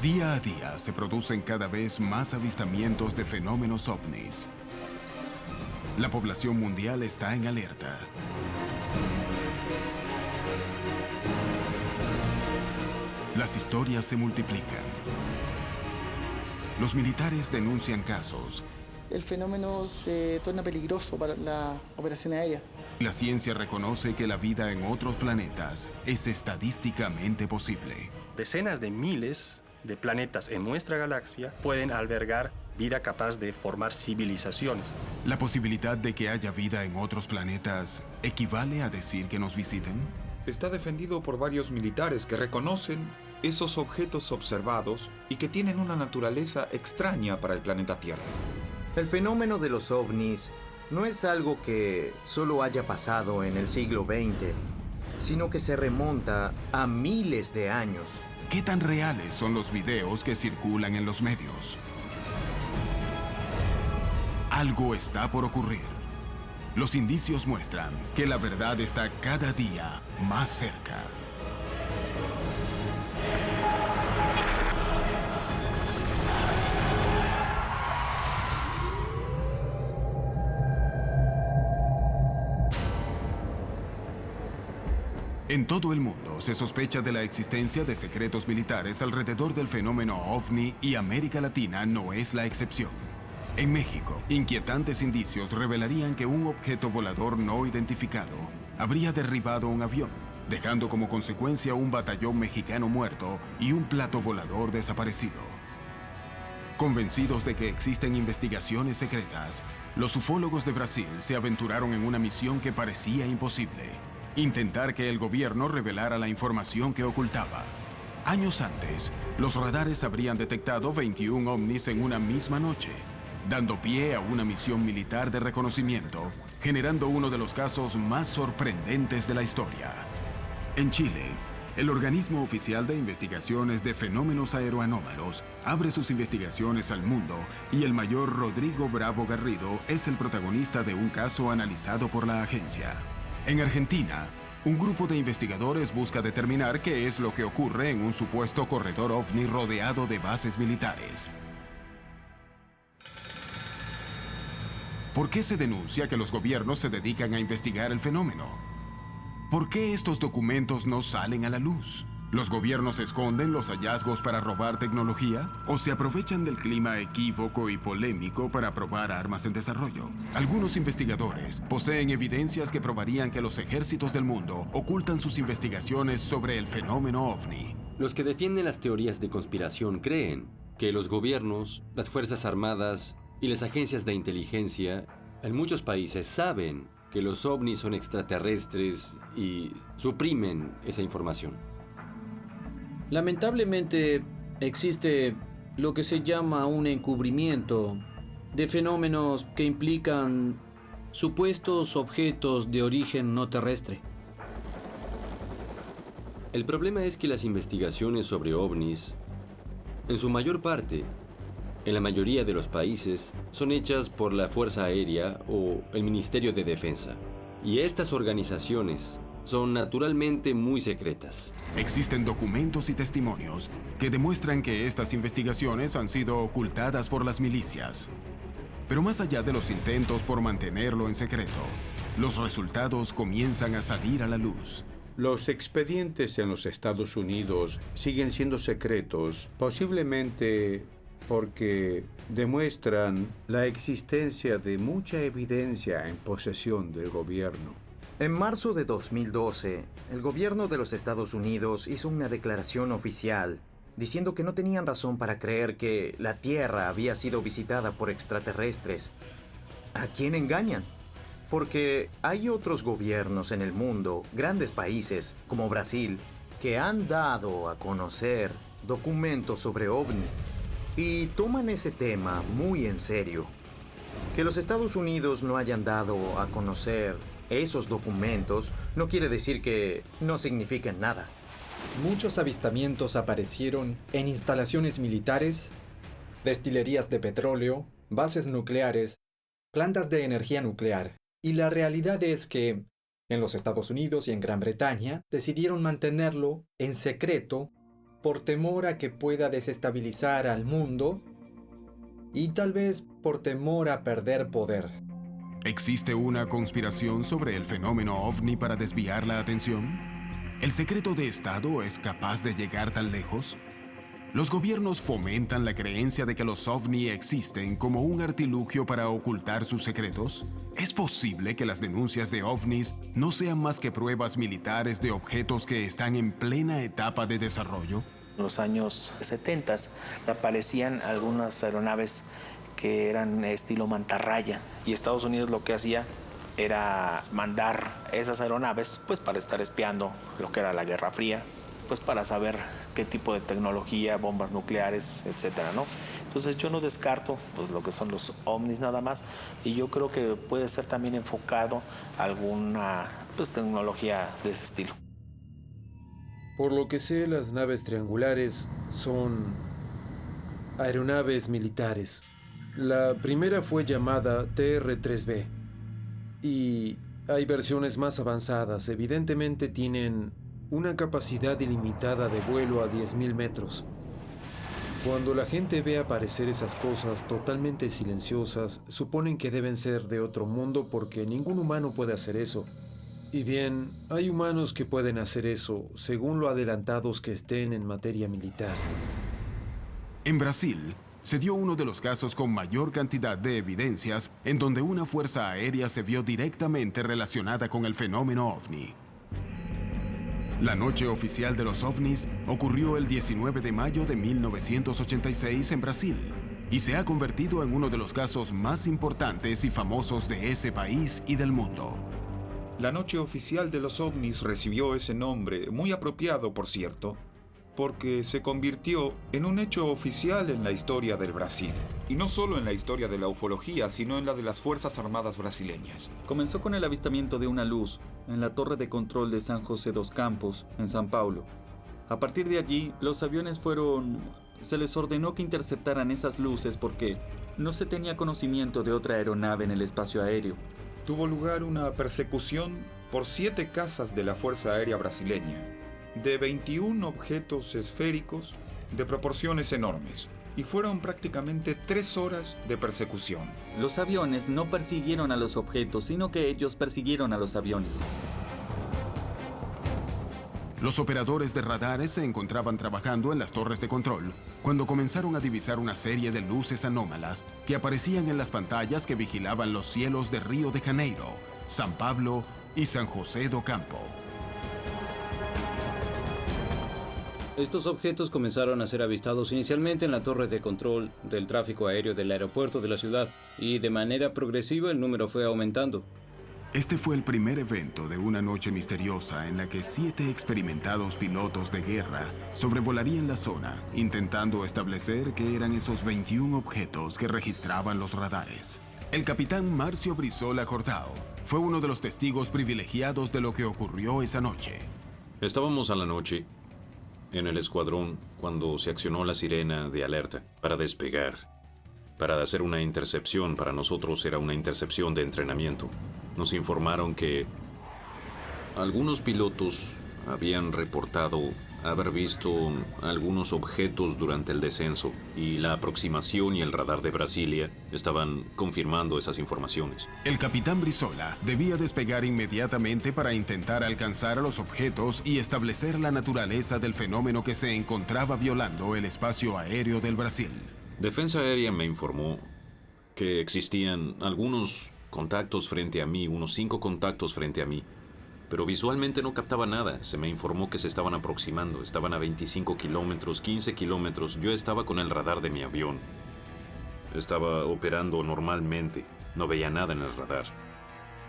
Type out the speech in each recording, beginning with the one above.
Día a día se producen cada vez más avistamientos de fenómenos ovnis. La población mundial está en alerta. Las historias se multiplican. Los militares denuncian casos. El fenómeno se torna peligroso para la operación aérea. La ciencia reconoce que la vida en otros planetas es estadísticamente posible. Decenas de miles de planetas en nuestra galaxia pueden albergar vida capaz de formar civilizaciones. ¿La posibilidad de que haya vida en otros planetas equivale a decir que nos visiten? Está defendido por varios militares que reconocen esos objetos observados y que tienen una naturaleza extraña para el planeta Tierra. El fenómeno de los ovnis no es algo que solo haya pasado en el siglo XX, sino que se remonta a miles de años. ¿Qué tan reales son los videos que circulan en los medios? Algo está por ocurrir. Los indicios muestran que la verdad está cada día más cerca. En todo el mundo se sospecha de la existencia de secretos militares alrededor del fenómeno ovni y América Latina no es la excepción. En México, inquietantes indicios revelarían que un objeto volador no identificado habría derribado un avión, dejando como consecuencia un batallón mexicano muerto y un plato volador desaparecido. Convencidos de que existen investigaciones secretas, los ufólogos de Brasil se aventuraron en una misión que parecía imposible: intentar que el gobierno revelara la información que ocultaba. Años antes, los radares habrían detectado 21 ovnis en una misma noche, dando pie a una misión militar de reconocimiento, generando uno de los casos más sorprendentes de la historia. En Chile, el organismo oficial de investigaciones de fenómenos aeroanómalos abre sus investigaciones al mundo y el mayor Rodrigo Bravo Garrido es el protagonista de un caso analizado por la agencia. En Argentina, un grupo de investigadores busca determinar qué es lo que ocurre en un supuesto corredor ovni rodeado de bases militares. ¿Por qué se denuncia que los gobiernos se dedican a investigar el fenómeno? ¿Por qué estos documentos no salen a la luz? ¿Los gobiernos esconden los hallazgos para robar tecnología? ¿O se aprovechan del clima equívoco y polémico para probar armas en desarrollo? Algunos investigadores poseen evidencias que probarían que los ejércitos del mundo ocultan sus investigaciones sobre el fenómeno ovni. Los que defienden las teorías de conspiración creen que los gobiernos, las fuerzas armadas y las agencias de inteligencia en muchos países saben que los ovnis son extraterrestres y suprimen esa información. Lamentablemente, existe lo que se llama un encubrimiento de fenómenos que implican supuestos objetos de origen no terrestre. El problema es que las investigaciones sobre ovnis, en su mayor parte, en la mayoría de los países, son hechas por la Fuerza Aérea o el Ministerio de Defensa. Y estas organizaciones son naturalmente muy secretas. Existen documentos y testimonios que demuestran que estas investigaciones han sido ocultadas por las milicias. Pero más allá de los intentos por mantenerlo en secreto, los resultados comienzan a salir a la luz. Los expedientes en los Estados Unidos siguen siendo secretos, posiblemente porque demuestran la existencia de mucha evidencia en posesión del gobierno. En marzo de 2012, el gobierno de los Estados Unidos hizo una declaración oficial diciendo que no tenían razón para creer que la Tierra había sido visitada por extraterrestres. ¿A quién engañan? Porque hay otros gobiernos en el mundo, grandes países como Brasil, que han dado a conocer documentos sobre ovnis y toman ese tema muy en serio. Que los Estados Unidos no hayan dado a conocer esos documentos no quiere decir que no signifiquen nada. Muchos avistamientos aparecieron en instalaciones militares, destilerías de petróleo, bases nucleares, plantas de energía nuclear. Y la realidad es que en los Estados Unidos y en Gran Bretaña decidieron mantenerlo en secreto por temor a que pueda desestabilizar al mundo y tal vez por temor a perder poder. ¿Existe una conspiración sobre el fenómeno ovni para desviar la atención? ¿El secreto de Estado es capaz de llegar tan lejos? ¿Los gobiernos fomentan la creencia de que los ovni existen como un artilugio para ocultar sus secretos? ¿Es posible que las denuncias de ovnis no sean más que pruebas militares de objetos que están en plena etapa de desarrollo? En los años 70 aparecían algunas aeronaves que eran estilo mantarraya y Estados Unidos lo que hacía era mandar esas aeronaves pues para estar espiando lo que era la Guerra Fría, pues para saber qué tipo de tecnología, bombas nucleares, etcétera, ¿no? Entonces yo no descarto pues lo que son los ovnis nada más y yo creo que puede ser también enfocado a alguna pues tecnología de ese estilo. Por lo que sé, las naves triangulares son aeronaves militares. La primera fue llamada TR-3B y hay versiones más avanzadas. Evidentemente tienen una capacidad ilimitada de vuelo a 10.000 metros. Cuando la gente ve aparecer esas cosas totalmente silenciosas, suponen que deben ser de otro mundo porque ningún humano puede hacer eso. Y bien, hay humanos que pueden hacer eso, según lo adelantados que estén en materia militar. En Brasil, se dio uno de los casos con mayor cantidad de evidencias en donde una fuerza aérea se vio directamente relacionada con el fenómeno ovni. La noche oficial de los ovnis ocurrió el 19 de mayo de 1986 en Brasil y se ha convertido en uno de los casos más importantes y famosos de ese país y del mundo. La noche oficial de los ovnis recibió ese nombre, muy apropiado por cierto, porque se convirtió en un hecho oficial en la historia del Brasil. Y no solo en la historia de la ufología, sino en la de las Fuerzas Armadas brasileñas. Comenzó con el avistamiento de una luz en la torre de control de San José dos Campos, en São Paulo. A partir de allí, los aviones se les ordenó que interceptaran esas luces porque no se tenía conocimiento de otra aeronave en el espacio aéreo. Tuvo lugar una persecución por 7 casas de la Fuerza Aérea Brasileña, de 21 objetos esféricos de proporciones enormes, y fueron prácticamente 3 horas de persecución. Los aviones no persiguieron a los objetos, sino que ellos persiguieron a los aviones. Los operadores de radares se encontraban trabajando en las torres de control cuando comenzaron a divisar una serie de luces anómalas que aparecían en las pantallas que vigilaban los cielos de Río de Janeiro, San Pablo y San José do Campo. Estos objetos comenzaron a ser avistados inicialmente en la torre de control del tráfico aéreo del aeropuerto de la ciudad y de manera progresiva el número fue aumentando. Este fue el primer evento de una noche misteriosa en la que 7 experimentados pilotos de guerra sobrevolarían la zona, intentando establecer qué eran esos 21 objetos que registraban los radares. El capitán Márcio Brizola Jordao fue uno de los testigos privilegiados de lo que ocurrió esa noche. Estábamos a la noche en el escuadrón cuando se accionó la sirena de alerta para despegar, para hacer una intercepción. Para nosotros era una intercepción de entrenamiento. Nos informaron que algunos pilotos habían reportado haber visto algunos objetos durante el descenso y la aproximación y el radar de Brasilia estaban confirmando esas informaciones. El capitán Brizola debía despegar inmediatamente para intentar alcanzar a los objetos y establecer la naturaleza del fenómeno que se encontraba violando el espacio aéreo del Brasil. Defensa Aérea me informó que existían algunos contactos frente a mí, unos 5 contactos frente a mí, pero visualmente no captaba nada. Se me informó que se estaban aproximando, estaban a 25 kilómetros, 15 kilómetros. Yo estaba con el radar de mi avión. Estaba operando normalmente, no veía nada en el radar.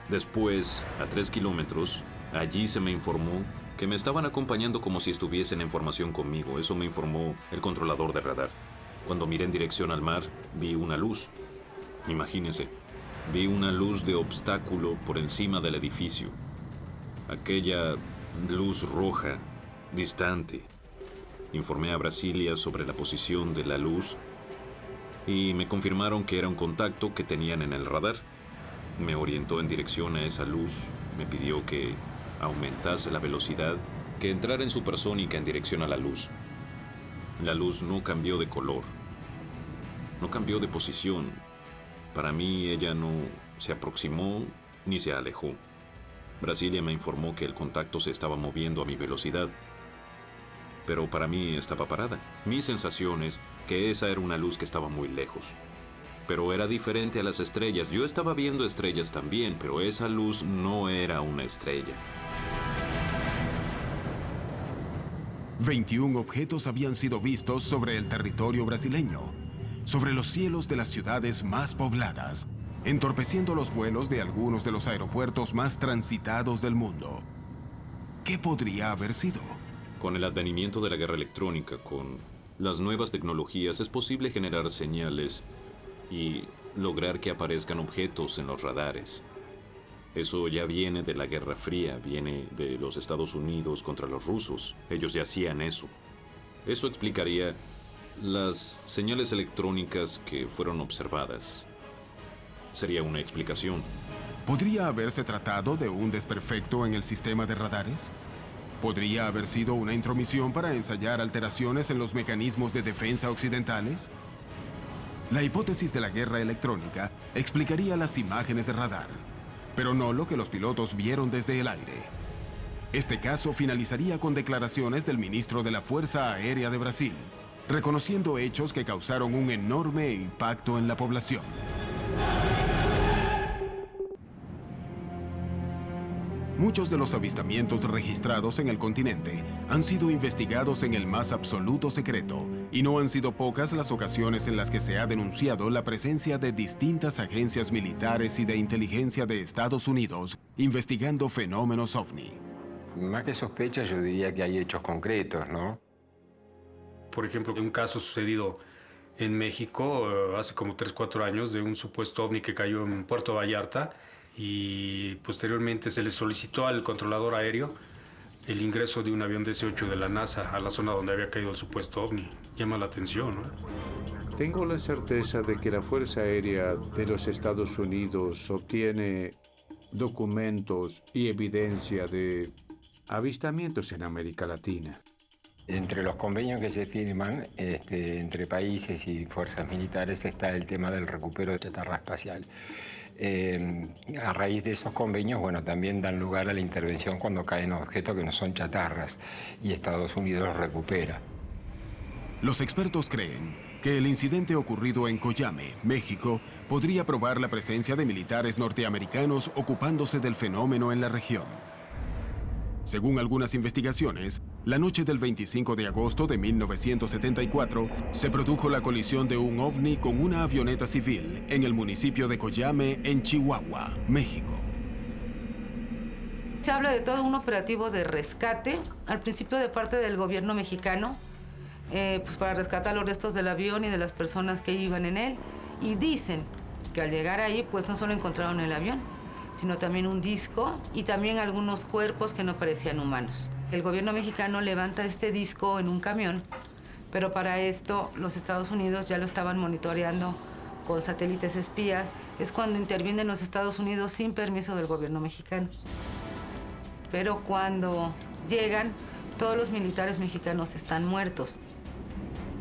Después, a 3 kilómetros, allí se me informó que me estaban acompañando como si estuviesen en formación conmigo. Eso me informó el controlador de radar. Cuando miré en dirección al mar, vi una luz. Imagínense, vi una luz de obstáculo por encima del edificio. Aquella luz roja, distante. Informé a Brasilia sobre la posición de la luz y me confirmaron que era un contacto que tenían en el radar. Me orientó en dirección a esa luz, me pidió que aumentase la velocidad, que entrara en supersónica en dirección a la luz. La luz no cambió de color, no cambió de posición. Para mí ella no se aproximó ni se alejó. Brasilia me informó que el contacto se estaba moviendo a mi velocidad, pero para mí estaba parada. Mi sensación es que esa era una luz que estaba muy lejos. Pero era diferente a las estrellas. Yo estaba viendo estrellas también, pero esa luz no era una estrella. 21 objetos habían sido vistos sobre el territorio brasileño, sobre los cielos de las ciudades más pobladas, entorpeciendo los vuelos de algunos de los aeropuertos más transitados del mundo. ¿Qué podría haber sido? Con el advenimiento de la guerra electrónica, con las nuevas tecnologías, es posible generar señales y lograr que aparezcan objetos en los radares. Eso ya viene de la Guerra Fría, viene de los Estados Unidos contra los rusos. Ellos ya hacían eso. Eso explicaría las señales electrónicas que fueron observadas. Sería una explicación. ¿Podría haberse tratado de un desperfecto en el sistema de radares? ¿Podría haber sido una intromisión para ensayar alteraciones en los mecanismos de defensa occidentales? La hipótesis de la guerra electrónica explicaría las imágenes de radar, pero no lo que los pilotos vieron desde el aire. Este caso finalizaría con declaraciones del ministro de la Fuerza Aérea de Brasil, reconociendo hechos que causaron un enorme impacto en la población. Muchos de los avistamientos registrados en el continente han sido investigados en el más absoluto secreto, y no han sido pocas las ocasiones en las que se ha denunciado la presencia de distintas agencias militares y de inteligencia de Estados Unidos investigando fenómenos ovni. Más que sospechas, yo diría que hay hechos concretos, ¿no? Por ejemplo, un caso sucedido en México hace como 3-4 años de un supuesto ovni que cayó en Puerto Vallarta, y posteriormente se le solicitó al controlador aéreo el ingreso de un avión DC-8 de la NASA a la zona donde había caído el supuesto ovni. Llama la atención, ¿no? Tengo la certeza de que la Fuerza Aérea de los Estados Unidos obtiene documentos y evidencia de avistamientos en América Latina. Entre los convenios que se firman entre países y fuerzas militares está el tema del recupero de chatarra espacial. A raíz de esos convenios, bueno, también dan lugar a la intervención cuando caen objetos que no son chatarras y Estados Unidos los recupera. Los expertos creen que el incidente ocurrido en Coyame, México, podría probar la presencia de militares norteamericanos ocupándose del fenómeno en la región. Según algunas investigaciones, la noche del 25 de agosto de 1974 se produjo la colisión de un ovni con una avioneta civil en el municipio de Coyame, en Chihuahua, México. Se habla de todo un operativo de rescate, al principio de parte del gobierno mexicano, pues para rescatar los restos del avión y de las personas que iban en él. Y dicen que al llegar ahí, pues no solo encontraron el avión, sino también un disco y también algunos cuerpos que no parecían humanos. El gobierno mexicano levanta este disco en un camión, pero para esto los Estados Unidos ya lo estaban monitoreando con satélites espías. Es cuando intervienen los Estados Unidos sin permiso del gobierno mexicano. Pero cuando llegan, todos los militares mexicanos están muertos.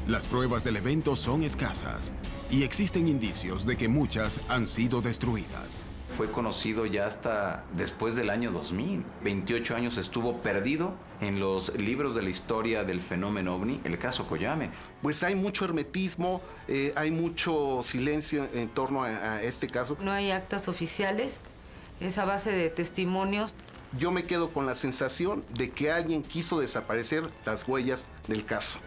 Las pruebas del evento son escasas y existen indicios de que muchas han sido destruidas. Fue conocido ya hasta después del año 2000. 28 años estuvo perdido en los libros de la historia del fenómeno ovni, el caso Coyame. Pues hay mucho hermetismo, hay mucho silencio en torno a este caso. No hay actas oficiales, es a base de testimonios. Yo me quedo con la sensación de que alguien quiso desaparecer las huellas del caso.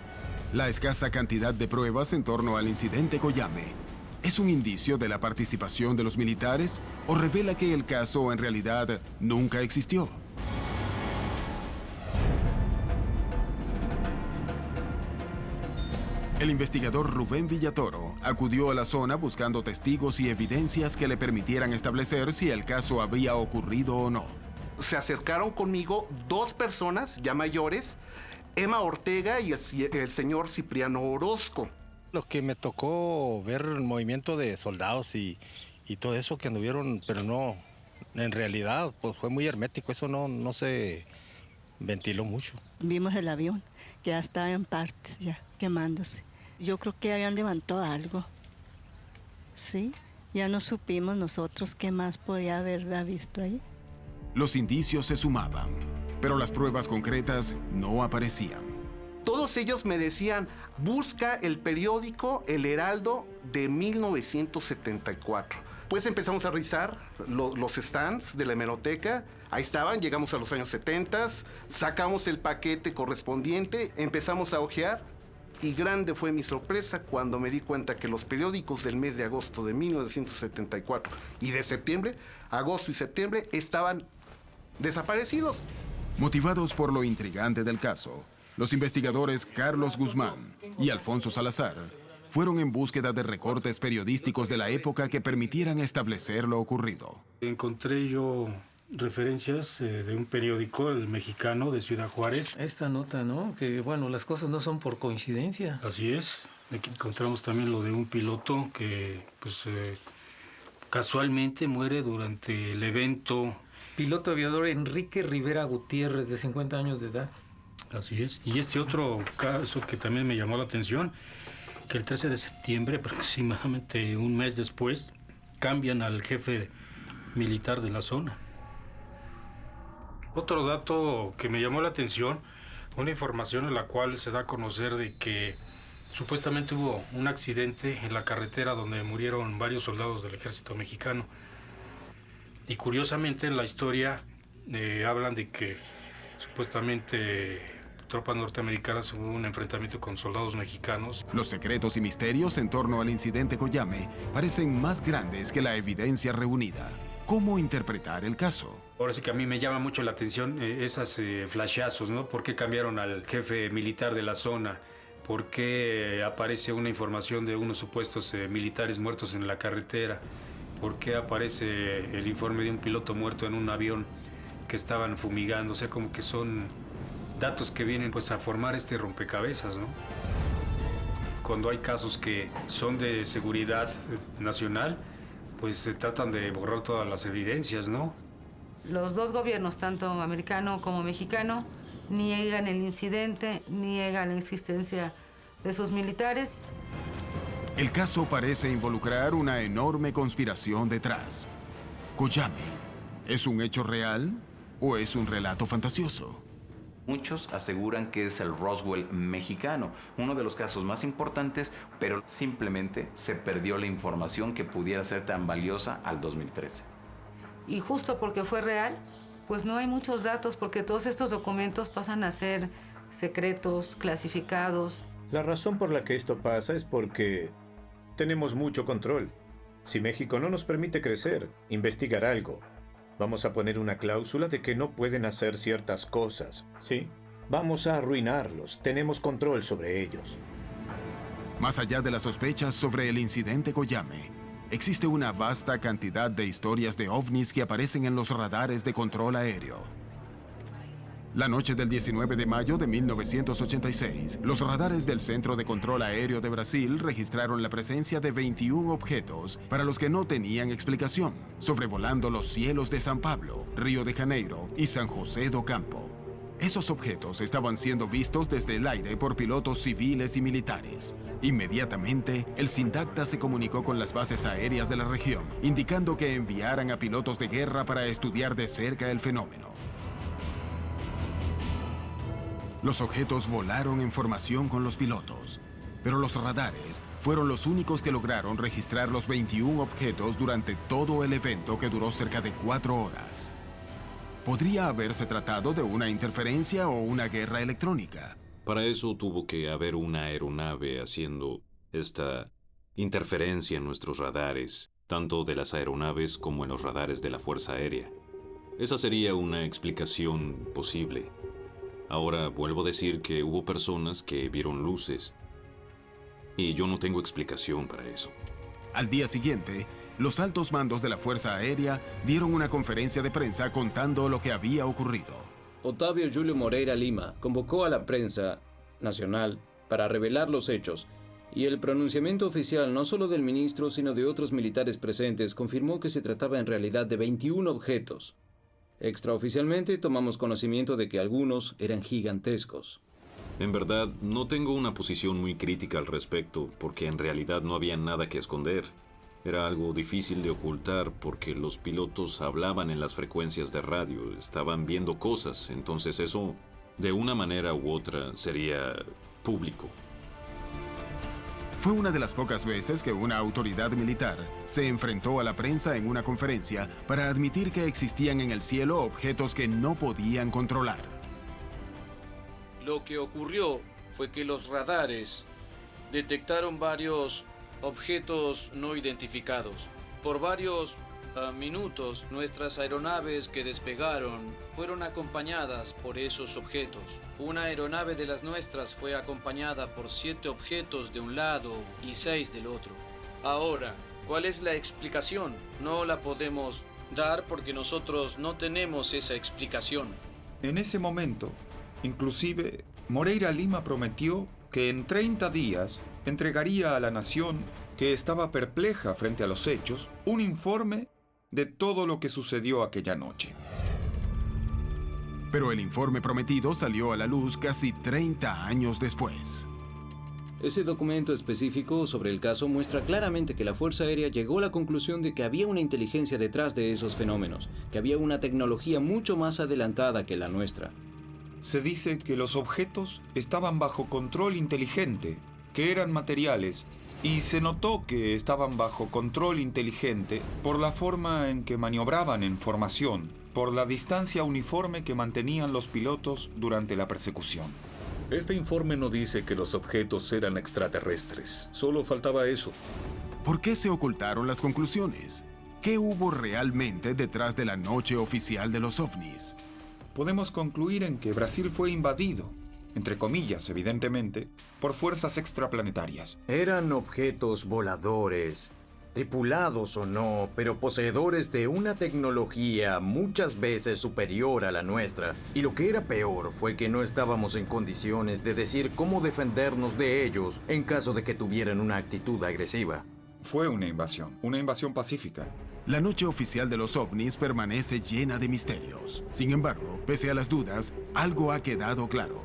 La escasa cantidad de pruebas en torno al incidente Coyame ¿es un indicio de la participación de los militares o revela que el caso en realidad nunca existió? El investigador Rubén Villatoro acudió a la zona buscando testigos y evidencias que le permitieran establecer si el caso había ocurrido o no. Se acercaron conmigo dos personas ya mayores, Emma Ortega y el señor Cipriano Orozco. Lo que me tocó ver el movimiento de soldados y todo eso que anduvieron, pero no, en realidad pues fue muy hermético, eso no se ventiló mucho. Vimos el avión que ya estaba en partes, ya quemándose. Yo creo que habían levantado algo, ¿sí? Ya no supimos nosotros qué más podía haber visto ahí. Los indicios se sumaban, pero las pruebas concretas no aparecían. Todos ellos me decían, busca el periódico El Heraldo de 1974. Pues empezamos a revisar los stands de la hemeroteca. Ahí estaban, llegamos a los años 70, sacamos el paquete correspondiente, empezamos a hojear. Y grande fue mi sorpresa cuando me di cuenta que los periódicos del mes de agosto de 1974 y de septiembre, agosto y septiembre, estaban desaparecidos. Motivados por lo intrigante del caso, los investigadores Carlos Guzmán y Alfonso Salazar fueron en búsqueda de recortes periodísticos de la época que permitieran establecer lo ocurrido. Encontré yo referencias de un periódico, El Mexicano, de Ciudad Juárez. Esta nota, ¿no? Que, bueno, las cosas no son por coincidencia. Así es. Aquí encontramos también lo de un piloto que, pues, casualmente muere durante el evento. Piloto aviador Enrique Rivera Gutiérrez, de 50 años de edad. Así es. Y este otro caso que también me llamó la atención, que el 13 de septiembre, aproximadamente un mes después, cambian al jefe militar de la zona. Otro dato que me llamó la atención, una información en la cual se da a conocer de que supuestamente hubo un accidente en la carretera donde murieron varios soldados del ejército mexicano. Y curiosamente en la historia hablan de que supuestamente tropas norteamericanas hubo un enfrentamiento con soldados mexicanos. Los secretos y misterios en torno al incidente Coyame parecen más grandes que la evidencia reunida. ¿Cómo interpretar el caso? Ahora sí que a mí me llama mucho la atención esas flashazos, ¿no? ¿Por qué cambiaron al jefe militar de la zona? ¿Por qué aparece una información de unos supuestos militares muertos en la carretera? ¿Por qué aparece el informe de un piloto muerto en un avión que estaban fumigando? O sea, como que son datos que vienen pues a formar este rompecabezas, ¿no? Cuando hay casos que son de seguridad nacional, pues se tratan de borrar todas las evidencias, ¿no? Los dos gobiernos, tanto americano como mexicano, niegan el incidente, niegan la existencia de sus militares. El caso parece involucrar una enorme conspiración detrás. Coyame, ¿es un hecho real o es un relato fantasioso? Muchos aseguran que es el Roswell mexicano, uno de los casos más importantes, pero simplemente se perdió la información que pudiera ser tan valiosa al 2013. Y justo porque fue real, pues no hay muchos datos, porque todos estos documentos pasan a ser secretos, clasificados. La razón por la que esto pasa es porque tenemos mucho control. Si México no nos permite crecer, investigar algo, vamos a poner una cláusula de que no pueden hacer ciertas cosas, ¿sí? Vamos a arruinarlos, tenemos control sobre ellos. Más allá de las sospechas sobre el incidente Coyame, existe una vasta cantidad de historias de ovnis que aparecen en los radares de control aéreo. La noche del 19 de mayo de 1986, los radares del Centro de Control Aéreo de Brasil registraron la presencia de 21 objetos para los que no tenían explicación, sobrevolando los cielos de San Pablo, Río de Janeiro y San José do Campo. Esos objetos estaban siendo vistos desde el aire por pilotos civiles y militares. Inmediatamente, el SINDACTA se comunicó con las bases aéreas de la región, indicando que enviaran a pilotos de guerra para estudiar de cerca el fenómeno. Los objetos volaron en formación con los pilotos, pero los radares fueron los únicos que lograron registrar los 21 objetos durante todo el evento, que duró cerca de 4 horas. ¿Podría haberse tratado de una interferencia o una guerra electrónica? Para eso tuvo que haber una aeronave haciendo esta interferencia en nuestros radares, tanto de las aeronaves como en los radares de la Fuerza Aérea. Esa sería una explicación posible. Ahora vuelvo a decir que hubo personas que vieron luces y yo no tengo explicación para eso. Al día siguiente, los altos mandos de la Fuerza Aérea dieron una conferencia de prensa contando lo que había ocurrido. Otávio Julio Moreira Lima convocó a la prensa nacional para revelar los hechos, y el pronunciamiento oficial no solo del ministro sino de otros militares presentes confirmó que se trataba en realidad de 21 objetos. Extraoficialmente tomamos conocimiento de que algunos eran gigantescos. En verdad, no tengo una posición muy crítica al respecto, porque en realidad no había nada que esconder. Era algo difícil de ocultar porque los pilotos hablaban en las frecuencias de radio, estaban viendo cosas, entonces eso, de una manera u otra, sería público. Fue una de las pocas veces que una autoridad militar se enfrentó a la prensa en una conferencia para admitir que existían en el cielo objetos que no podían controlar. Lo que ocurrió fue que los radares detectaron varios objetos no identificados. Por varios minutos, nuestras aeronaves que despegaron fueron acompañadas por esos objetos. Una aeronave de las nuestras fue acompañada por 7 objetos de un lado y 6 del otro. Ahora, ¿cuál es la explicación? No la podemos dar porque nosotros no tenemos esa explicación. En ese momento, inclusive, Moreira Lima prometió que en 30 días entregaría a la nación, que estaba perpleja frente a los hechos, un informe de todo lo que sucedió aquella noche. Pero el informe prometido salió a la luz casi 30 años después. Ese documento específico sobre el caso muestra claramente que la Fuerza Aérea llegó a la conclusión de que había una inteligencia detrás de esos fenómenos, que había una tecnología mucho más adelantada que la nuestra. Se dice que los objetos estaban bajo control inteligente, que eran materiales, y se notó que estaban bajo control inteligente por la forma en que maniobraban en formación, por la distancia uniforme que mantenían los pilotos durante la persecución. Este informe no dice que los objetos eran extraterrestres. Solo faltaba eso. ¿Por qué se ocultaron las conclusiones? ¿Qué hubo realmente detrás de la noche oficial de los ovnis? Podemos concluir en que Brasil fue invadido, entre comillas, evidentemente, por fuerzas extraplanetarias. Eran objetos voladores, tripulados o no, pero poseedores de una tecnología muchas veces superior a la nuestra. Y lo que era peor fue que no estábamos en condiciones de decir cómo defendernos de ellos en caso de que tuvieran una actitud agresiva. Fue una invasión pacífica. La noche oficial de los ovnis permanece llena de misterios. Sin embargo, pese a las dudas, algo ha quedado claro.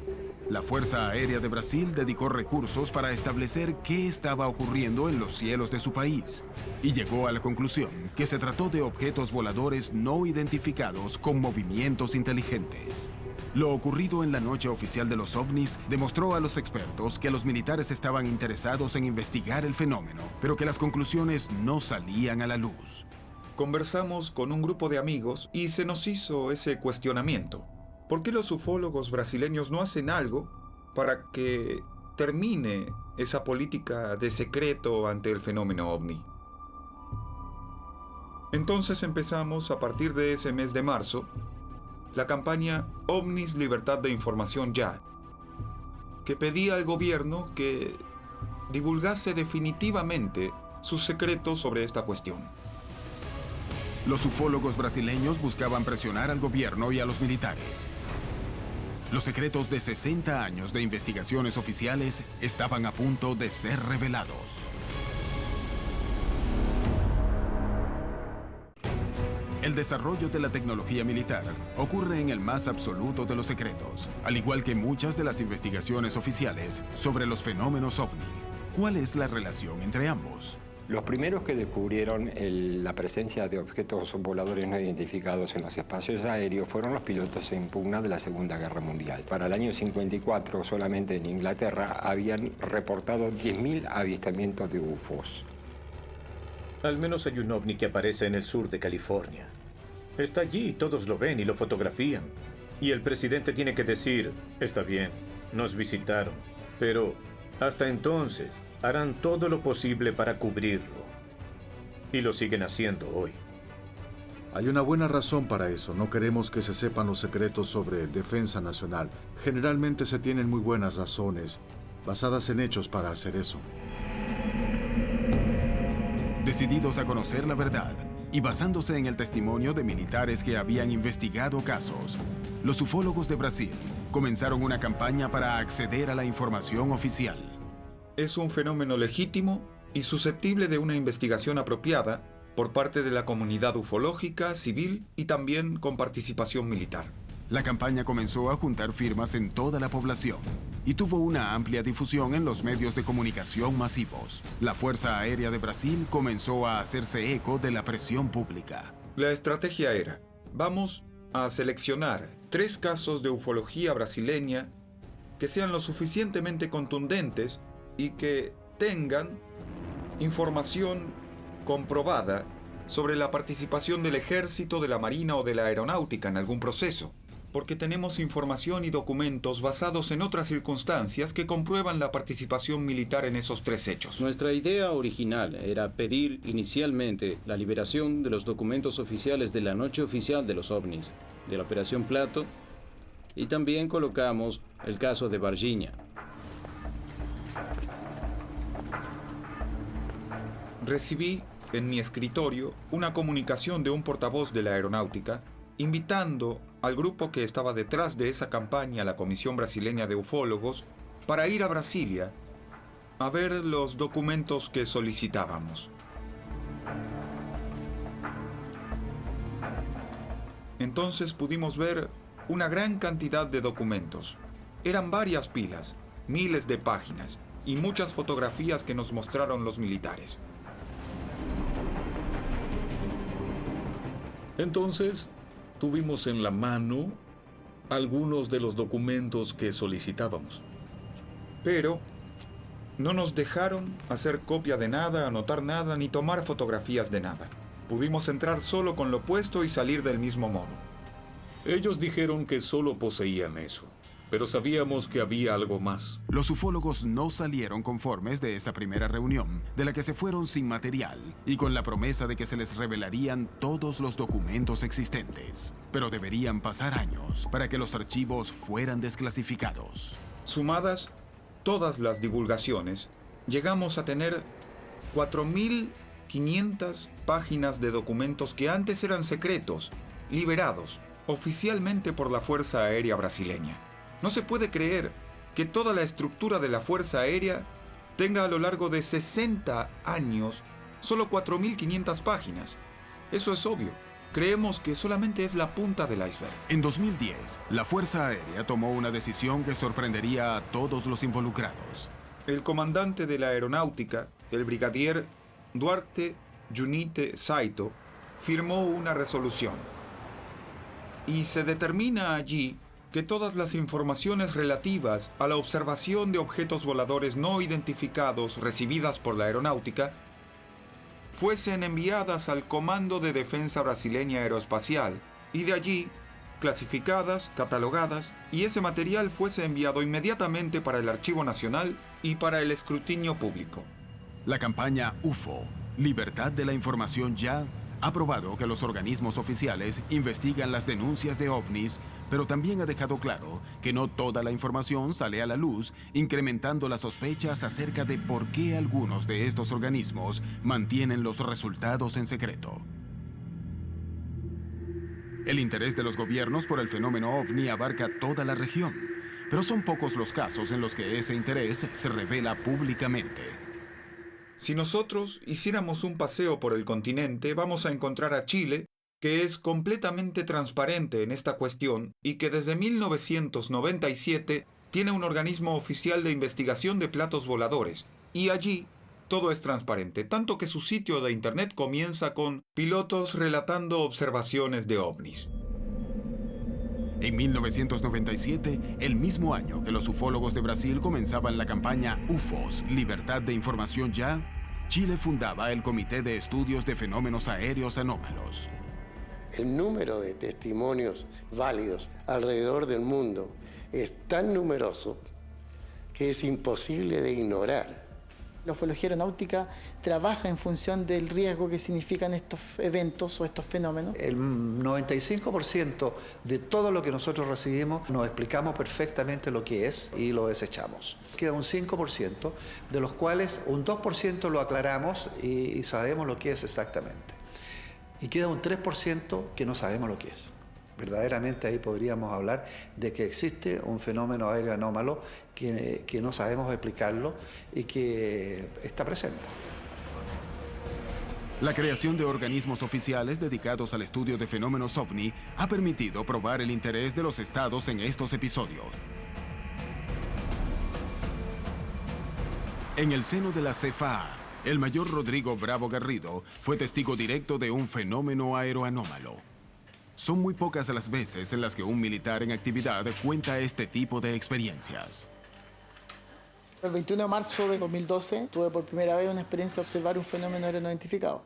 La Fuerza Aérea de Brasil dedicó recursos para establecer qué estaba ocurriendo en los cielos de su país y llegó a la conclusión que se trató de objetos voladores no identificados con movimientos inteligentes. Lo ocurrido en la noche oficial de los ovnis demostró a los expertos que los militares estaban interesados en investigar el fenómeno, pero que las conclusiones no salían a la luz. Conversamos con un grupo de amigos y se nos hizo ese cuestionamiento. ¿Por qué los ufólogos brasileños no hacen algo para que termine esa política de secreto ante el fenómeno ovni? Entonces empezamos, a partir de ese mes de marzo, la campaña OVNIS Libertad de Información Ya, que pedía al gobierno que divulgase definitivamente sus secretos sobre esta cuestión. Los ufólogos brasileños buscaban presionar al gobierno y a los militares. Los secretos de 60 años de investigaciones oficiales estaban a punto de ser revelados. El desarrollo de la tecnología militar ocurre en el más absoluto de los secretos, al igual que muchas de las investigaciones oficiales sobre los fenómenos ovni. ¿Cuál es la relación entre ambos? Los primeros que descubrieron la presencia de objetos voladores no identificados en los espacios aéreos fueron los pilotos en pugna de la Segunda Guerra Mundial. Para el año 54, solamente en Inglaterra, habían reportado 10.000 avistamientos de UFOs. Al menos hay un ovni que aparece en el sur de California. Está allí, todos lo ven y lo fotografían. Y el presidente tiene que decir, está bien, nos visitaron, pero hasta entonces harán todo lo posible para cubrirlo. Y lo siguen haciendo hoy. Hay una buena razón para eso. No queremos que se sepan los secretos sobre defensa nacional. Generalmente se tienen muy buenas razones, basadas en hechos para hacer eso. Decididos a conocer la verdad y basándose en el testimonio de militares que habían investigado casos, los ufólogos de Brasil comenzaron una campaña para acceder a la información oficial. Es un fenómeno legítimo y susceptible de una investigación apropiada por parte de la comunidad ufológica, civil y también con participación militar. La campaña comenzó a juntar firmas en toda la población y tuvo una amplia difusión en los medios de comunicación masivos. La Fuerza Aérea de Brasil comenzó a hacerse eco de la presión pública. La estrategia era: vamos a seleccionar 3 casos de ufología brasileña que sean lo suficientemente contundentes y que tengan información comprobada sobre la participación del ejército, de la marina o de la aeronáutica en algún proceso, porque tenemos información y documentos basados en otras circunstancias que comprueban la participación militar en esos 3 hechos. Nuestra idea original era pedir inicialmente la liberación de los documentos oficiales de la noche oficial de los ovnis, de la Operación Plato, y también colocamos el caso de Varginha. Recibí en mi escritorio una comunicación de un portavoz de la aeronáutica invitando al grupo que estaba detrás de esa campaña, la Comisión Brasileña de Ufólogos, para ir a Brasilia a ver los documentos que solicitábamos. Entonces pudimos ver una gran cantidad de documentos. Eran varias pilas, miles de páginas y muchas fotografías que nos mostraron los militares. Entonces, tuvimos en la mano algunos de los documentos que solicitábamos. Pero no nos dejaron hacer copia de nada, anotar nada, ni tomar fotografías de nada. Pudimos entrar solo con lo puesto y salir del mismo modo. Ellos dijeron que solo poseían eso, pero sabíamos que había algo más. Los ufólogos no salieron conformes de esa primera reunión, de la que se fueron sin material y con la promesa de que se les revelarían todos los documentos existentes. Pero deberían pasar años para que los archivos fueran desclasificados. Sumadas todas las divulgaciones, llegamos a tener 4.500 páginas de documentos que antes eran secretos, liberados oficialmente por la Fuerza Aérea Brasileña. No se puede creer que toda la estructura de la Fuerza Aérea tenga a lo largo de 60 años solo 4.500 páginas. Eso es obvio. Creemos que solamente es la punta del iceberg. En 2010, la Fuerza Aérea tomó una decisión que sorprendería a todos los involucrados. El comandante de la aeronáutica, el brigadier Duarte Junite Saito, firmó una resolución. Y se determina allí que todas las informaciones relativas a la observación de objetos voladores no identificados recibidas por la aeronáutica fuesen enviadas al Comando de Defensa Brasileña Aeroespacial y de allí clasificadas, catalogadas, y ese material fuese enviado inmediatamente para el Archivo Nacional y para el escrutinio público. La campaña UFO, Libertad de la Información Ya, ha probado que los organismos oficiales investigan las denuncias de ovnis, pero también ha dejado claro que no toda la información sale a la luz, incrementando las sospechas acerca de por qué algunos de estos organismos mantienen los resultados en secreto. El interés de los gobiernos por el fenómeno ovni abarca toda la región, pero son pocos los casos en los que ese interés se revela públicamente. Si nosotros hiciéramos un paseo por el continente, vamos a encontrar a Chile, que es completamente transparente en esta cuestión y que desde 1997 tiene un organismo oficial de investigación de platos voladores. Y allí todo es transparente, tanto que su sitio de internet comienza con pilotos relatando observaciones de ovnis. En 1997, el mismo año que los ufólogos de Brasil comenzaban la campaña UFOS, Libertad de Información Ya, Chile fundaba el Comité de Estudios de Fenómenos Aéreos Anómalos. El número de testimonios válidos alrededor del mundo es tan numeroso que es imposible de ignorar. La ufología aeronáutica trabaja en función del riesgo que significan estos eventos o estos fenómenos. El 95% de todo lo que nosotros recibimos nos explicamos perfectamente lo que es y lo desechamos. Queda un 5%, de los cuales un 2% lo aclaramos y sabemos lo que es exactamente. Y queda un 3% que no sabemos lo que es. Verdaderamente ahí podríamos hablar de que existe un fenómeno aéreo anómalo que no sabemos explicarlo y que está presente. La creación de organismos oficiales dedicados al estudio de fenómenos ovni ha permitido probar el interés de los estados en estos episodios. En el seno de la CFA, el mayor Rodrigo Bravo Garrido fue testigo directo de un fenómeno aeroanómalo. Son muy pocas las veces en las que un militar en actividad cuenta este tipo de experiencias. El 21 de marzo de 2012 tuve por primera vez una experiencia de observar un fenómeno aéreo no identificado.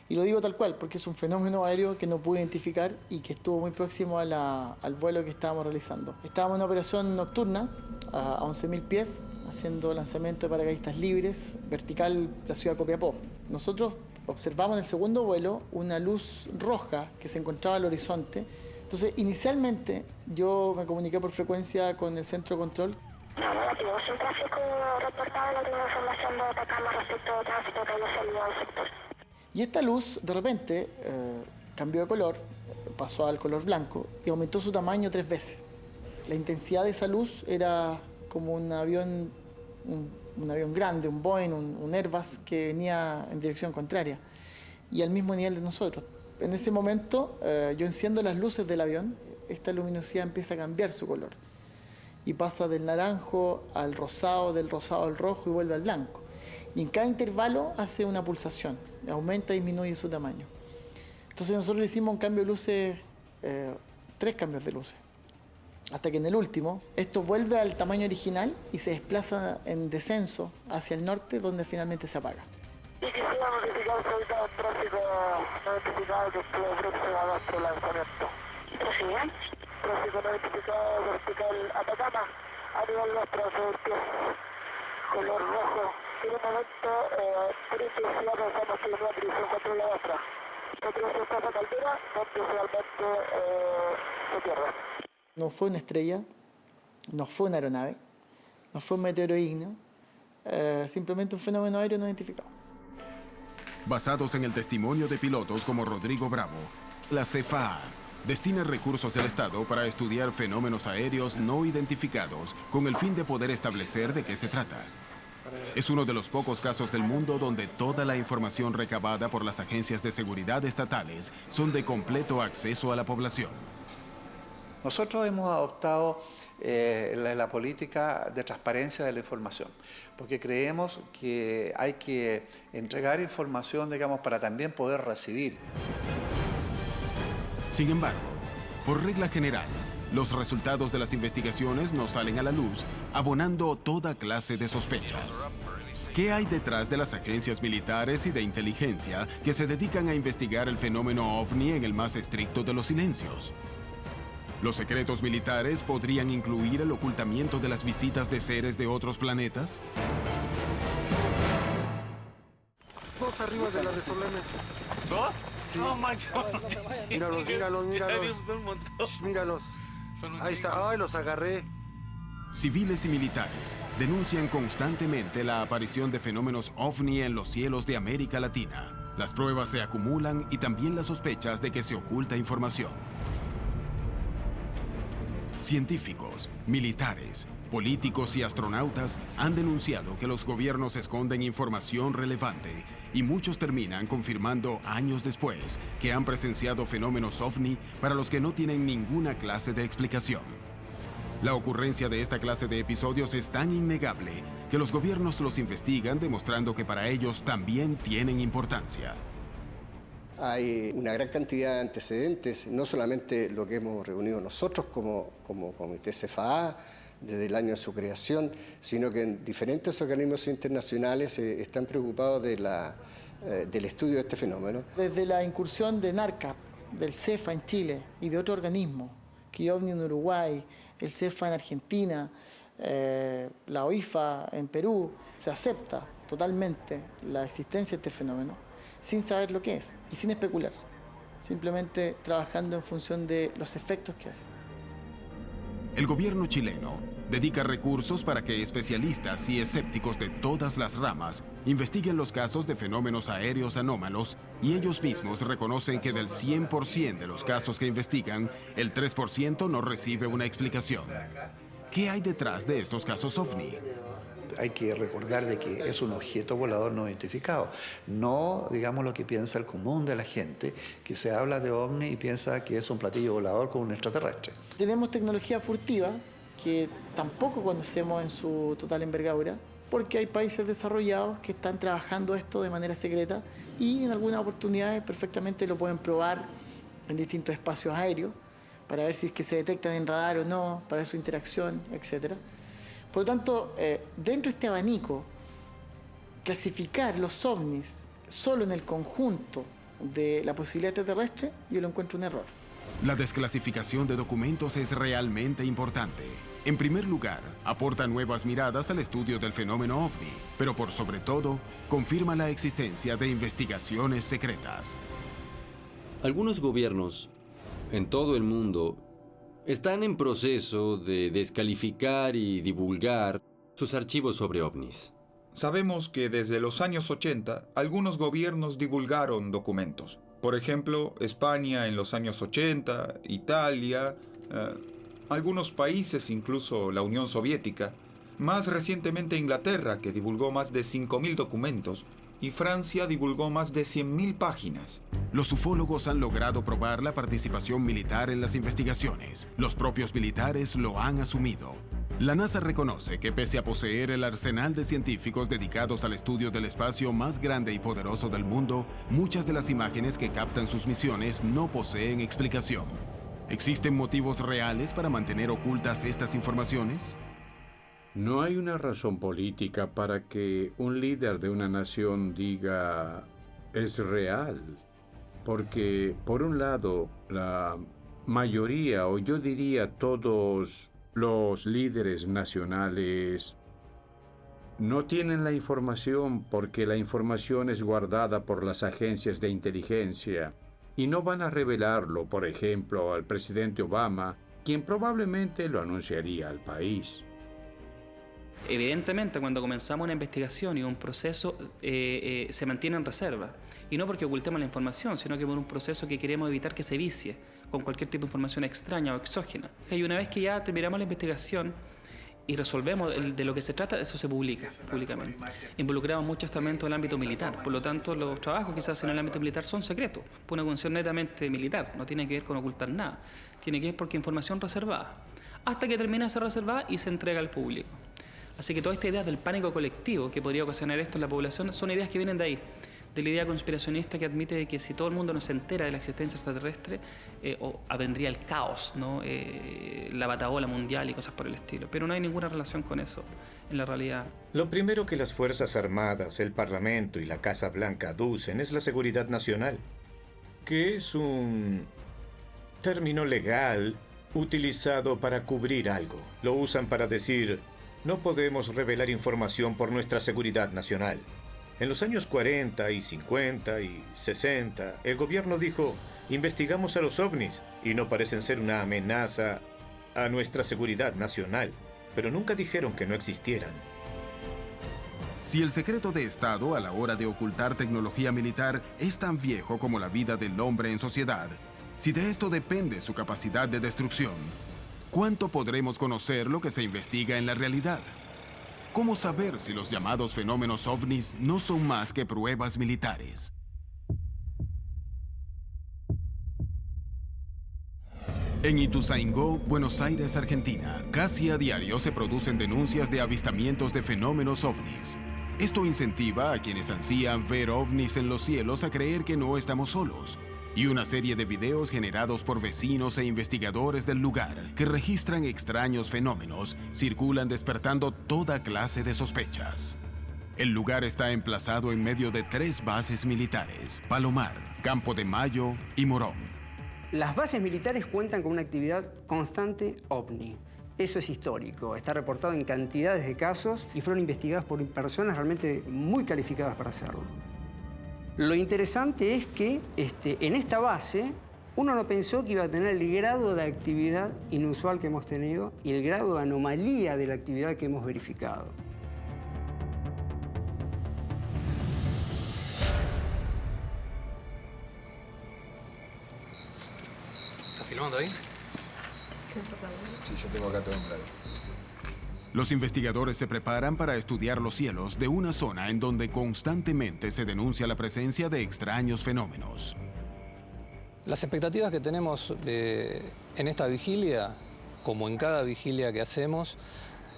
Y lo digo tal cual, porque es un fenómeno aéreo que no pude identificar y que estuvo muy próximo al vuelo que estábamos realizando. Estábamos en una operación nocturna a 11.000 pies, haciendo lanzamiento de paracaidistas libres, vertical la ciudad de Copiapó. Nosotros observamos en el segundo vuelo una luz roja que se encontraba al horizonte. Entonces, inicialmente, yo me comuniqué por frecuencia con el centro de control. Negativo, sin tráfico reportado, la última información de Atacama respecto al tráfico que haya salido del sector. Y esta luz, de repente, cambió de color, pasó al color blanco y aumentó su tamaño 3 veces. La intensidad de esa luz era como un avión grande, un Boeing, un Airbus que venía en dirección contraria y al mismo nivel de nosotros. En ese momento, yo enciendo las luces del avión, esta luminosidad empieza a cambiar su color y pasa del naranjo al rosado, del rosado al rojo y vuelve al blanco. Y en cada intervalo hace una pulsación, aumenta y disminuye su tamaño. Entonces nosotros le hicimos un cambio de luces, 3 cambios de luces, hasta que en el último esto vuelve al tamaño original y se desplaza en descenso hacia el norte, donde finalmente se apaga. Y quisiera notificar ahorita el tráfico no identificado que estuvo próximo a nuestro lanzamiento. ¿Prosigue? Tráfico no identificado vertical Atacama, a nivel nuestro color rojo. En un momento, por intensidad pensamos que la dirección contra la otra. Nosotros estamos a altura, donde realmente se pierde. No fue una estrella, no fue una aeronave, no fue un meteoro ígneo, simplemente un fenómeno aéreo no identificado. Basados en el testimonio de pilotos como Rodrigo Bravo, la CFA destina recursos del Estado para estudiar fenómenos aéreos no identificados con el fin de poder establecer de qué se trata. Es uno de los pocos casos del mundo donde toda la información recabada por las agencias de seguridad estatales son de completo acceso a la población. Nosotros hemos adoptado la política de transparencia de la información, porque creemos que hay que entregar información, digamos, para también poder recibir. Sin embargo, por regla general, los resultados de las investigaciones no salen a la luz, abonando toda clase de sospechas. ¿Qué hay detrás de las agencias militares y de inteligencia que se dedican a investigar el fenómeno ovni en el más estricto de los silencios? ¿Los secretos militares podrían incluir el ocultamiento de las visitas de seres de otros planetas? 2 arriba de la resolana. ¿2? Sí. No, macho. Míralos. Míralos. Ahí está. Ay, los agarré. Civiles y militares denuncian constantemente la aparición de fenómenos ovni en los cielos de América Latina. Las pruebas se acumulan y también las sospechas de que se oculta información. Científicos, militares, políticos y astronautas han denunciado que los gobiernos esconden información relevante y muchos terminan confirmando años después que han presenciado fenómenos ovni para los que no tienen ninguna clase de explicación. La ocurrencia de esta clase de episodios es tan innegable que los gobiernos los investigan demostrando que para ellos también tienen importancia. Hay una gran cantidad de antecedentes, no solamente lo que hemos reunido nosotros como Comité CFA desde el año de su creación, sino que en diferentes organismos internacionales están preocupados del estudio de este fenómeno. Desde la incursión de NARCAP, del CEFA en Chile y de otro organismo, CRIOVNI en Uruguay, el CEFA en Argentina, la OIFA en Perú, se acepta totalmente la existencia de este fenómeno sin saber lo que es y sin especular, simplemente trabajando en función de los efectos que hace. El gobierno chileno dedica recursos para que especialistas y escépticos de todas las ramas investiguen los casos de fenómenos aéreos anómalos y ellos mismos reconocen que del 100% de los casos que investigan, el 3% no recibe una explicación. ¿Qué hay detrás de estos casos ovni? hay que recordar de que es un objeto volador no identificado. No, digamos, lo que piensa el común de la gente, que se habla de ovni y piensa que es un platillo volador con un extraterrestre. Tenemos tecnología furtiva que tampoco conocemos en su total envergadura, porque hay países desarrollados que están trabajando esto de manera secreta y en algunas oportunidades perfectamente lo pueden probar en distintos espacios aéreos para ver si es que se detectan en radar o no, para ver su interacción, etc. Por lo tanto, dentro de este abanico, clasificar los ovnis solo en el conjunto de la posibilidad extraterrestre, yo lo encuentro un error. La desclasificación de documentos es realmente importante. En primer lugar, aporta nuevas miradas al estudio del fenómeno ovni, pero por sobre todo, confirma la existencia de investigaciones secretas. Algunos gobiernos en todo el mundo están en proceso de descalificar y divulgar sus archivos sobre ovnis. Sabemos que desde los años 80, algunos gobiernos divulgaron documentos. Por ejemplo, España en los años 80, Italia, algunos países, incluso la Unión Soviética, más recientemente Inglaterra, que divulgó más de 5.000 documentos, y Francia divulgó más de 100.000 páginas. Los ufólogos han logrado probar la participación militar en las investigaciones. Los propios militares lo han asumido. La NASA reconoce que pese a poseer el arsenal de científicos dedicados al estudio del espacio más grande y poderoso del mundo, muchas de las imágenes que captan sus misiones no poseen explicación. ¿Existen motivos reales para mantener ocultas estas informaciones? No hay una razón política para que un líder de una nación diga es real. Porque, por un lado, la mayoría, o yo diría todos los líderes nacionales, no tienen la información porque la información es guardada por las agencias de inteligencia y no van a revelarlo, por ejemplo, al presidente Obama, quien probablemente lo anunciaría al país. Evidentemente, cuando comenzamos una investigación y un proceso, se mantiene en reserva. Y no porque ocultemos la información, sino que por un proceso que queremos evitar que se vicie con cualquier tipo de información extraña o exógena. Y una vez que ya terminamos la investigación y resolvemos de lo que se trata, eso se publica públicamente. Involucramos mucho estamentos del ámbito militar. Por lo tanto, los trabajos que se hacen en el ámbito militar son secretos, por una cuestión netamente militar. No tiene que ver con ocultar nada. Tiene que ver porque información reservada. Hasta que termina de ser reservada y se entrega al público. Así que todas estas ideas del pánico colectivo que podría ocasionar esto en la población son ideas que vienen de ahí, de la idea conspiracionista que admite que si todo el mundo no se entera de la existencia extraterrestre, vendría el caos, ¿no? La batahola mundial y cosas por el estilo. Pero no hay ninguna relación con eso en la realidad. Lo primero que las Fuerzas Armadas, el Parlamento y la Casa Blanca aducen es la seguridad nacional, que es un término legal utilizado para cubrir algo. Lo usan para decir: no podemos revelar información por nuestra seguridad nacional. En los años 40 y 50 y 60, el gobierno dijo: investigamos a los ovnis y no parecen ser una amenaza a nuestra seguridad nacional, pero nunca dijeron que no existieran. Si el secreto de Estado a la hora de ocultar tecnología militar es tan viejo como la vida del hombre en sociedad, si de esto depende su capacidad de destrucción, ¿cuánto podremos conocer lo que se investiga en la realidad? ¿Cómo saber si los llamados fenómenos ovnis no son más que pruebas militares? En Ituzaingó, Buenos Aires, Argentina, casi a diario se producen denuncias de avistamientos de fenómenos ovnis. Esto incentiva a quienes ansían ver ovnis en los cielos a creer que no estamos solos. Y una serie de videos generados por vecinos e investigadores del lugar que registran extraños fenómenos circulan despertando toda clase de sospechas. El lugar está emplazado en medio de 3 bases militares: Palomar, Campo de Mayo y Morón. Las bases militares cuentan con una actividad constante ovni. Eso es histórico, está reportado en cantidades de casos y fueron investigadas por personas realmente muy calificadas para hacerlo. Lo interesante es que en esta base uno no pensó que iba a tener el grado de actividad inusual que hemos tenido y el grado de anomalía de la actividad que hemos verificado. ¿Estás filmando ahí? Sí, yo tengo acá todo en claro. Los investigadores se preparan para estudiar los cielos de una zona en donde constantemente se denuncia la presencia de extraños fenómenos. Las expectativas que tenemos en esta vigilia, como en cada vigilia que hacemos,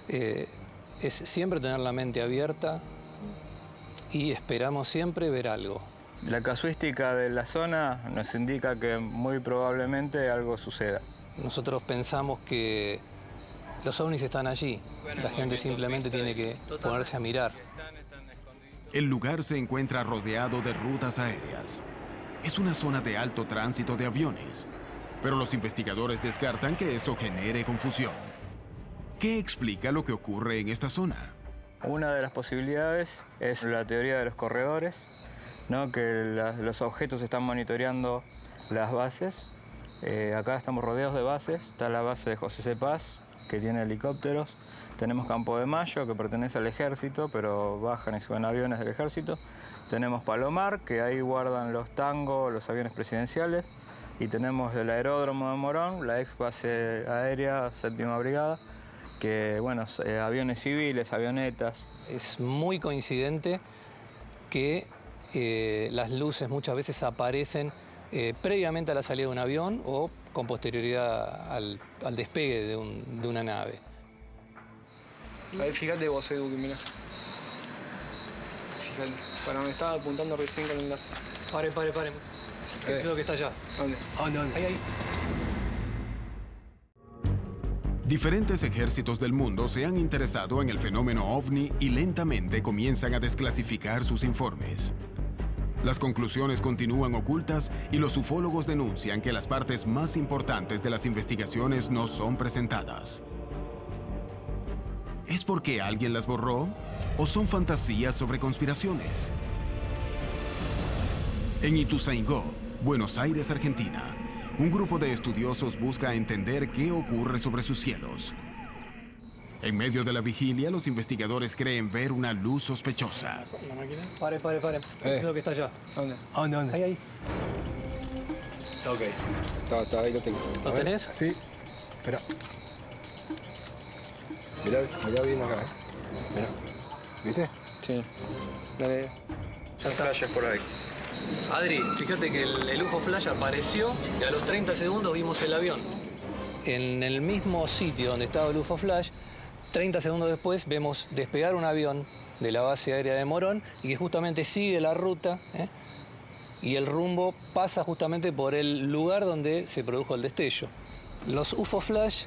es siempre tener la mente abierta y esperamos siempre ver algo. La casuística de la zona nos indica que muy probablemente algo suceda. Nosotros pensamos que los ovnis están allí. La gente simplemente tiene que ponerse a mirar. El lugar se encuentra rodeado de rutas aéreas. Es una zona de alto tránsito de aviones, pero los investigadores descartan que eso genere confusión. ¿Qué explica lo que ocurre en esta zona? Una de las posibilidades es la teoría de los corredores, ¿no? Que los objetos están monitoreando las bases. Acá estamos rodeados de bases. Está la base de José C. Paz, que tiene helicópteros. Tenemos Campo de Mayo, que pertenece al ejército, pero bajan y suben aviones del ejército. Tenemos Palomar, que ahí guardan los Tango, los aviones presidenciales. Y tenemos el aeródromo de Morón, la ex base aérea, 7ª Brigada, que, bueno, aviones civiles, avionetas. Es muy coincidente que las luces muchas veces aparecen previamente a la salida de un avión o con posterioridad al despegue de una nave. Ahí fíjate vos, Edu, que mirá. Fíjate, para donde estaba apuntando recién con el enlace. Pare. ¿Qué es lo que está allá? ¿Dónde? Ahí. Diferentes ejércitos del mundo se han interesado en el fenómeno ovni y lentamente comienzan a desclasificar sus informes. Las conclusiones continúan ocultas y los ufólogos denuncian que las partes más importantes de las investigaciones no son presentadas. ¿Es porque alguien las borró? ¿O son fantasías sobre conspiraciones? En Ituzaingó, Buenos Aires, Argentina, un grupo de estudiosos busca entender qué ocurre sobre sus cielos. En medio de la vigilia, los investigadores creen ver una luz sospechosa. ¿La máquina? Pare. ¿Qué es lo que está allá? ¿Dónde? Ahí. Ok. Está, ahí lo tengo. ¿Lo tenés? Sí. Espera. Mirá, allá viene acá, Mirá. ¿Viste? Sí. Dale. Ya flashes por ahí. Adri, fíjate que el UFO Flash apareció y a los 30 segundos vimos el avión. En el mismo sitio donde estaba el UFO Flash, 30 segundos después vemos despegar un avión de la base aérea de Morón y que justamente sigue la ruta y el rumbo pasa justamente por el lugar donde se produjo el destello. Los UFO Flash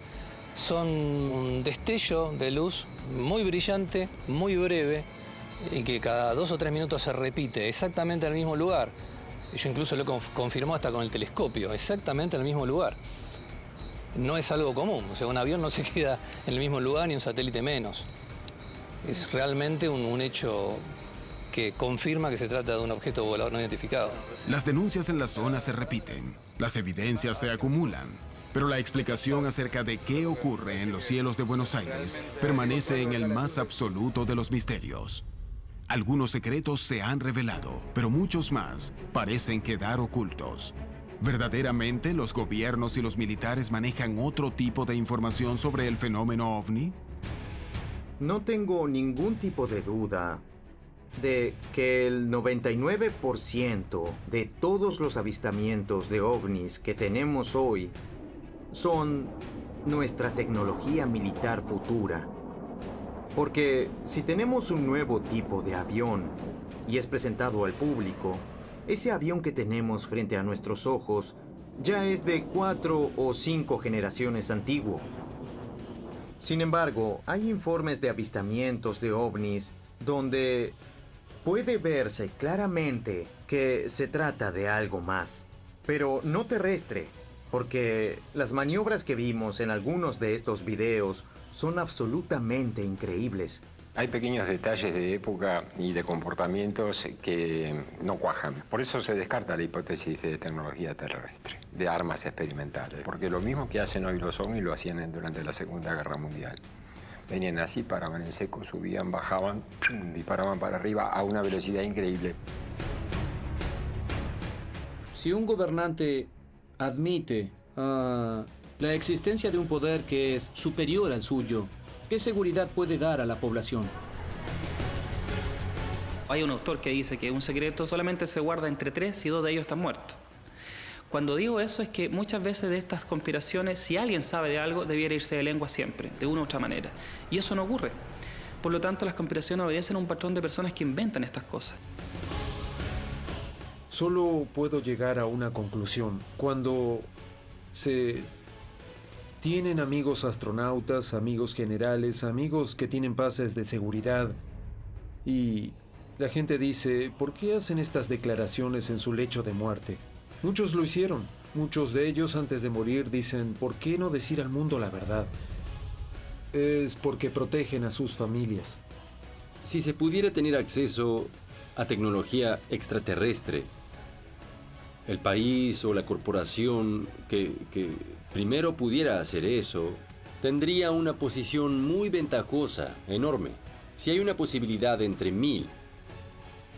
son un destello de luz muy brillante, muy breve y que cada 2 o 3 minutos se repite exactamente en el mismo lugar. Yo incluso lo confirmó hasta con el telescopio, exactamente en el mismo lugar. No es algo común, o sea, un avión no se queda en el mismo lugar ni un satélite menos. Es realmente un hecho que confirma que se trata de un objeto volador no identificado. Las denuncias en la zona se repiten, las evidencias se acumulan, pero la explicación acerca de qué ocurre en los cielos de Buenos Aires permanece en el más absoluto de los misterios. Algunos secretos se han revelado, pero muchos más parecen quedar ocultos. ¿Verdaderamente los gobiernos y los militares manejan otro tipo de información sobre el fenómeno ovni? No tengo ningún tipo de duda de que el 99% de todos los avistamientos de ovnis que tenemos hoy son nuestra tecnología militar futura. Porque si tenemos un nuevo tipo de avión y es presentado al público, ese avión que tenemos frente a nuestros ojos ya es de 4 o 5 generaciones antiguo. Sin embargo, hay informes de avistamientos de ovnis donde puede verse claramente que se trata de algo más, pero no terrestre, porque las maniobras que vimos en algunos de estos videos son absolutamente increíbles. Hay pequeños detalles de época y de comportamientos que no cuajan. Por eso se descarta la hipótesis de tecnología terrestre, de armas experimentales. Porque lo mismo que hacen hoy los ovnis lo hacían durante la Segunda Guerra Mundial. Venían así, paraban en seco, subían, bajaban, disparaban para arriba a una velocidad increíble. Si un gobernante admite la existencia de un poder que es superior al suyo, ¿Qué seguridad puede dar a la población? Hay un autor que dice que un secreto solamente se guarda entre 3 y 2 de ellos están muertos. Cuando digo eso es que muchas veces de estas conspiraciones, si alguien sabe de algo, debiera irse de lengua siempre, de una u otra manera. Y eso no ocurre. Por lo tanto, las conspiraciones obedecen a un patrón de personas que inventan estas cosas. Solo puedo llegar a una conclusión. Cuando se tienen amigos astronautas, amigos generales, amigos que tienen pases de seguridad, y la gente dice, ¿por qué hacen estas declaraciones en su lecho de muerte? Muchos lo hicieron. Muchos de ellos antes de morir dicen, ¿por qué no decir al mundo la verdad? Es porque protegen a sus familias. Si se pudiera tener acceso a tecnología extraterrestre, el país o la corporación que primero pudiera hacer eso, tendría una posición muy ventajosa, enorme. Si hay una posibilidad entre 1000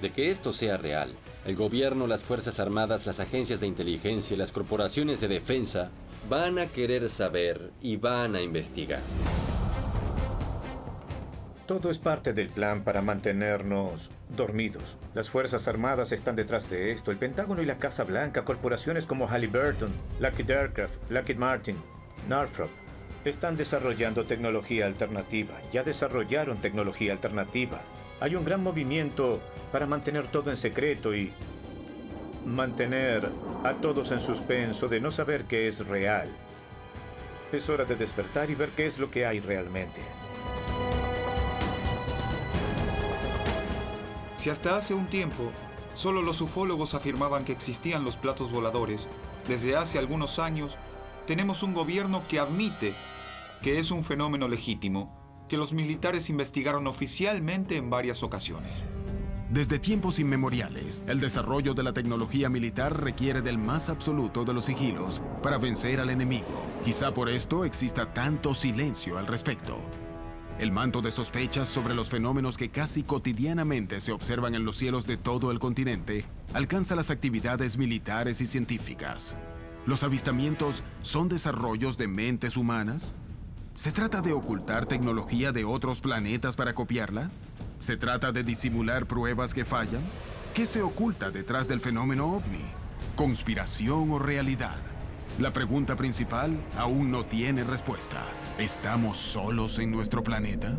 de que esto sea real, el gobierno, las Fuerzas Armadas, las agencias de inteligencia, las corporaciones de defensa van a querer saber y van a investigar. Todo es parte del plan para mantenernos dormidos. Las Fuerzas Armadas están detrás de esto. El Pentágono y la Casa Blanca, corporaciones como Halliburton, Lockheed Aircraft, Lockheed Martin, Northrop, están desarrollando tecnología alternativa. Ya desarrollaron tecnología alternativa. Hay un gran movimiento para mantener todo en secreto y mantener a todos en suspenso de no saber qué es real. Es hora de despertar y ver qué es lo que hay realmente. Si hasta hace un tiempo solo los ufólogos afirmaban que existían los platos voladores, desde hace algunos años tenemos un gobierno que admite que es un fenómeno legítimo, que los militares investigaron oficialmente en varias ocasiones. Desde tiempos inmemoriales, el desarrollo de la tecnología militar requiere del más absoluto de los sigilos para vencer al enemigo. Quizá por esto exista tanto silencio al respecto. El manto de sospechas sobre los fenómenos que casi cotidianamente se observan en los cielos de todo el continente alcanza las actividades militares y científicas. ¿Los avistamientos son desarrollos de mentes humanas? ¿Se trata de ocultar tecnología de otros planetas para copiarla? ¿Se trata de disimular pruebas que fallan? ¿Qué se oculta detrás del fenómeno ovni? ¿Conspiración o realidad? La pregunta principal aún no tiene respuesta. ¿Estamos solos en nuestro planeta?